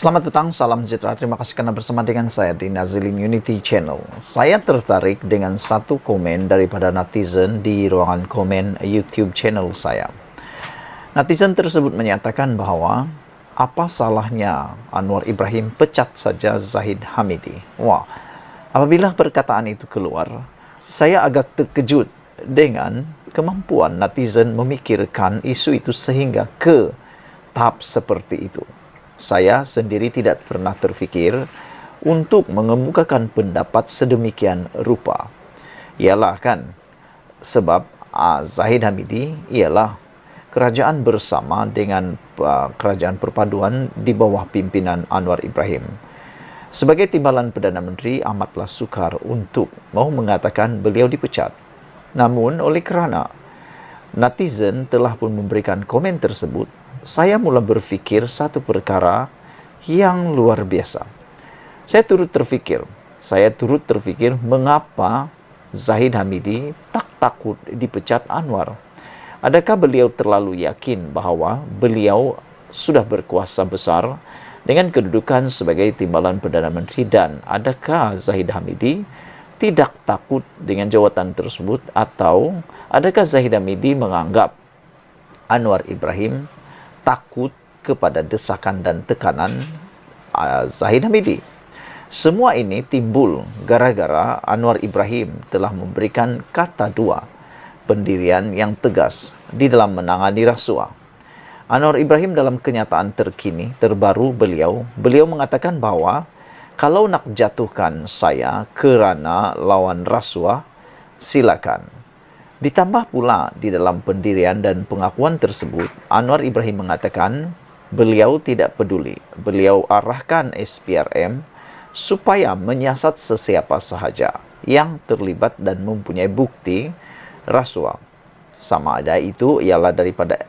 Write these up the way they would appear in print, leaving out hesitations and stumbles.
Selamat petang, salam sejahtera. Terima kasih karena bersama dengan saya di Nazilin Unity Channel. Saya tertarik dengan satu komen daripada netizen di ruangan komen YouTube channel saya. Netizen tersebut menyatakan bahwa apa salahnya Anwar Ibrahim pecat saja Zahid Hamidi. Wah, apabila perkataan itu keluar, saya agak terkejut dengan kemampuan netizen memikirkan isu itu sehingga ke tahap seperti itu. Saya sendiri tidak pernah terfikir untuk mengemukakan pendapat sedemikian rupa. Ialah kan, sebab Zahid Hamidi ialah kerajaan bersama dengan kerajaan perpaduan di bawah pimpinan Anwar Ibrahim. Sebagai timbalan Perdana Menteri, amatlah sukar untuk mau mengatakan beliau dipecat. Namun, oleh kerana netizen telah pun memberikan komen tersebut, saya mula berfikir satu perkara yang luar biasa. Saya turut terfikir mengapa Zahid Hamidi tak takut dipecat Anwar. Adakah beliau terlalu yakin bahawa beliau sudah berkuasa besar dengan kedudukan sebagai timbalan Perdana Menteri, dan adakah Zahid Hamidi tidak takut dengan jawatan tersebut, atau adakah Zahid Hamidi menganggap Anwar Ibrahim takut kepada desakan dan tekanan Zahid Hamidi? Semua ini timbul gara-gara Anwar Ibrahim telah memberikan kata dua pendirian yang tegas di dalam menangani rasuah. Anwar Ibrahim dalam kenyataan terbaru beliau mengatakan bahawa kalau nak jatuhkan saya kerana lawan rasuah, silakan. Ditambah pula di dalam pendirian dan pengakuan tersebut, Anwar Ibrahim mengatakan beliau tidak peduli. Beliau arahkan SPRM supaya menyiasat sesiapa sahaja yang terlibat dan mempunyai bukti rasuah. Sama ada itu ialah daripada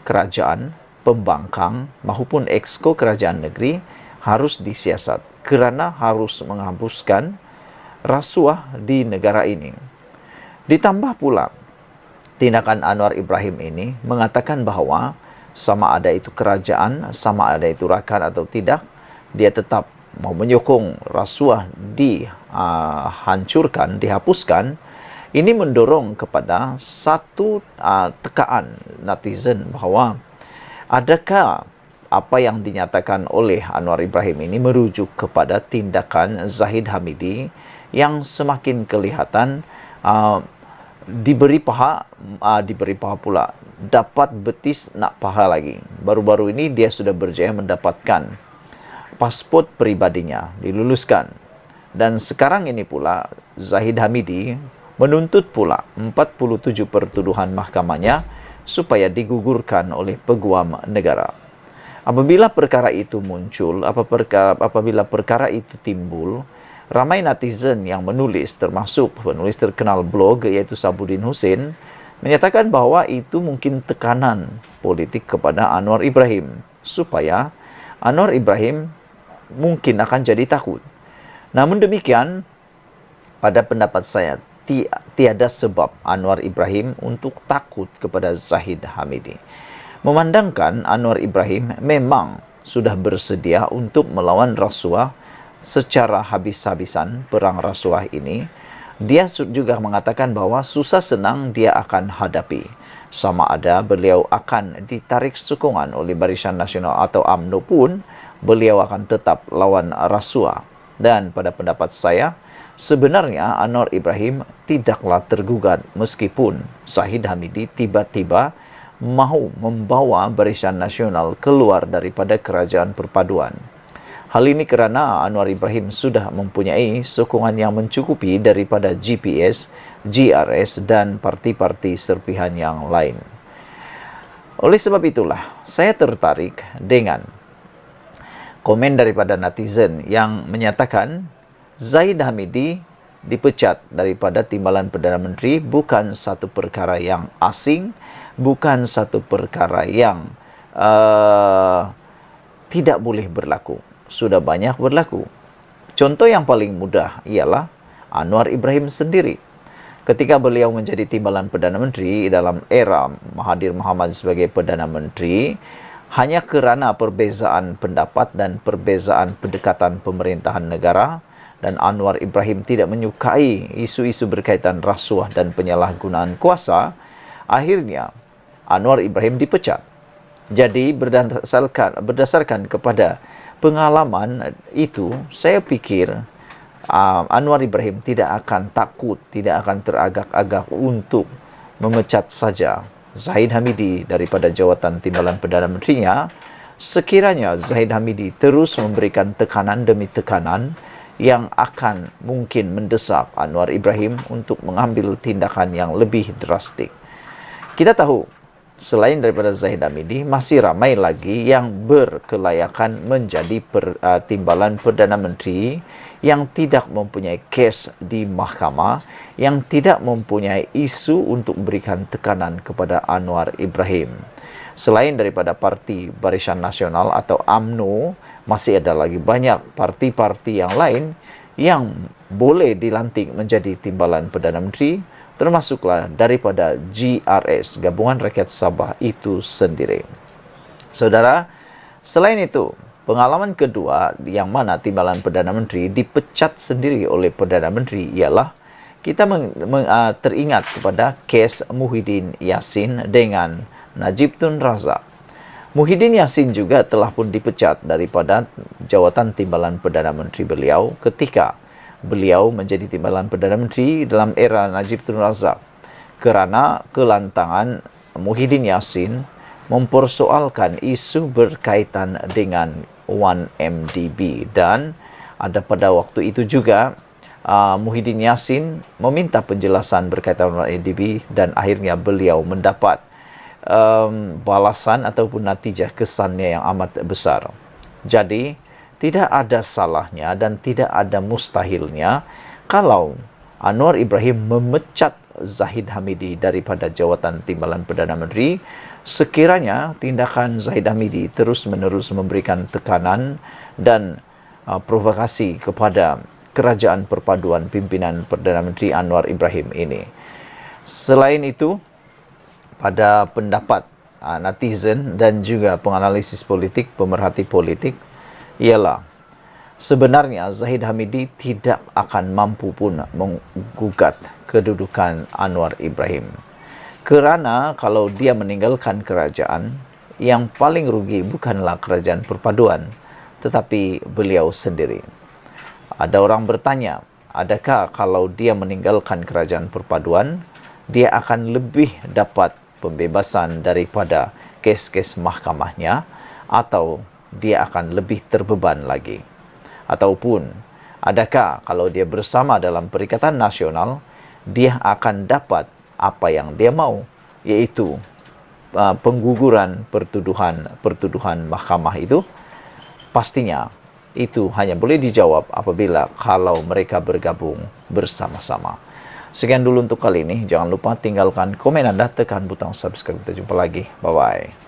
kerajaan, pembangkang maupun exco kerajaan negeri harus disiasat kerana harus menghapuskan rasuah di negara ini. Ditambah pula, tindakan Anwar Ibrahim ini mengatakan bahawa sama ada itu kerajaan, sama ada itu rakan atau tidak, dia tetap mau menyokong rasuah dihancurkan, dihapuskan. Ini mendorong kepada satu tekaan netizen bahawa adakah apa yang dinyatakan oleh Anwar Ibrahim ini merujuk kepada tindakan Zahid Hamidi yang semakin kelihatan diberi paha pula, dapat betis nak paha lagi. Baru-baru ini dia sudah berjaya mendapatkan pasport pribadinya, diluluskan. Dan sekarang ini pula Zahid Hamidi menuntut pula 47 pertuduhan mahkamahnya supaya digugurkan oleh peguam negara. Apabila perkara itu muncul, apabila perkara itu timbul, ramai netizen yang menulis, termasuk penulis terkenal blog iaitu Sabudin Hussein, menyatakan bahawa itu mungkin tekanan politik kepada Anwar Ibrahim supaya Anwar Ibrahim mungkin akan jadi takut. Namun demikian, pada pendapat saya, tiada sebab Anwar Ibrahim untuk takut kepada Zahid Hamidi. Memandangkan Anwar Ibrahim memang sudah bersedia untuk melawan rasuah secara habis-habisan perang rasuah ini, dia juga mengatakan bahawa susah senang dia akan hadapi. Sama ada beliau akan ditarik sokongan oleh Barisan Nasional atau UMNO pun, beliau akan tetap lawan rasuah. Dan pada pendapat saya, sebenarnya Anwar Ibrahim tidaklah tergugat meskipun Zahid Hamidi tiba-tiba mahu membawa Barisan Nasional keluar daripada kerajaan perpaduan. Hal ini kerana Anwar Ibrahim sudah mempunyai sokongan yang mencukupi daripada GPS, GRS dan parti-parti serpihan yang lain. Oleh sebab itulah, saya tertarik dengan komen daripada netizen yang menyatakan Zahid Hamidi dipecat daripada timbalan Perdana Menteri bukan satu perkara yang asing, bukan satu perkara yang tidak boleh berlaku. Sudah banyak berlaku. Contoh yang paling mudah ialah Anwar Ibrahim sendiri. Ketika beliau menjadi timbalan Perdana Menteri dalam era Mahathir Mohamad sebagai Perdana Menteri, hanya kerana perbezaan pendapat dan perbezaan pendekatan pemerintahan negara, dan Anwar Ibrahim tidak menyukai isu-isu berkaitan rasuah dan penyalahgunaan kuasa, akhirnya Anwar Ibrahim dipecat. Jadi berdasarkan kepada pengalaman itu, saya pikir Anwar Ibrahim tidak akan takut, tidak akan teragak-agak untuk memecat saja Zahid Hamidi daripada jawatan timbalan Perdana Menterinya, sekiranya Zahid Hamidi terus memberikan tekanan demi tekanan yang akan mungkin mendesak Anwar Ibrahim untuk mengambil tindakan yang lebih drastik. Kita tahu, selain daripada Zahid Hamidi, masih ramai lagi yang berkelayakan menjadi timbalan Perdana Menteri yang tidak mempunyai kes di mahkamah, yang tidak mempunyai isu untuk memberikan tekanan kepada Anwar Ibrahim. Selain daripada Parti Barisan Nasional atau UMNO, masih ada lagi banyak parti-parti yang lain yang boleh dilantik menjadi timbalan Perdana Menteri, termasuklah daripada GRS, Gabungan Rakyat Sabah itu sendiri. Saudara, selain itu, pengalaman kedua yang mana timbalan Perdana Menteri dipecat sendiri oleh Perdana Menteri ialah kita teringat kepada kes Muhyiddin Yassin dengan Najib Tun Razak. Muhyiddin Yassin juga telah pun dipecat daripada jawatan timbalan Perdana Menteri beliau ketika beliau menjadi timbalan Perdana Menteri dalam era Najib Tun Razak kerana kelantangan Muhyiddin Yassin mempersoalkan isu berkaitan dengan 1MDB, dan ada pada waktu itu juga Muhyiddin Yassin meminta penjelasan berkaitan dengan 1MDB dan akhirnya beliau mendapat balasan ataupun natijah kesannya yang amat besar. Jadi tidak ada salahnya dan tidak ada mustahilnya kalau Anwar Ibrahim memecat Zahid Hamidi daripada jawatan timbalan Perdana Menteri sekiranya tindakan Zahid Hamidi terus-menerus memberikan tekanan dan provokasi kepada kerajaan perpaduan pimpinan Perdana Menteri Anwar Ibrahim ini. Selain itu, pada pendapat netizen dan juga penganalisis politik, pemerhati politik, ialah sebenarnya Zahid Hamidi tidak akan mampu pun menggugat kedudukan Anwar Ibrahim. Kerana kalau dia meninggalkan kerajaan, yang paling rugi bukanlah kerajaan perpaduan, tetapi beliau sendiri. Ada orang bertanya, adakah kalau dia meninggalkan kerajaan perpaduan, dia akan lebih dapat pembebasan daripada kes-kes mahkamahnya, atau dia akan lebih terbeban lagi? Ataupun adakah kalau dia bersama dalam Perikatan Nasional, dia akan dapat apa yang dia mau, iaitu pengguguran pertuduhan mahkamah itu? Pastinya itu hanya boleh dijawab apabila kalau mereka bergabung bersama-sama. Sekian dulu untuk kali ini. Jangan lupa tinggalkan komen Anda, tekan butang subscribe. Kita jumpa lagi. Bye-bye.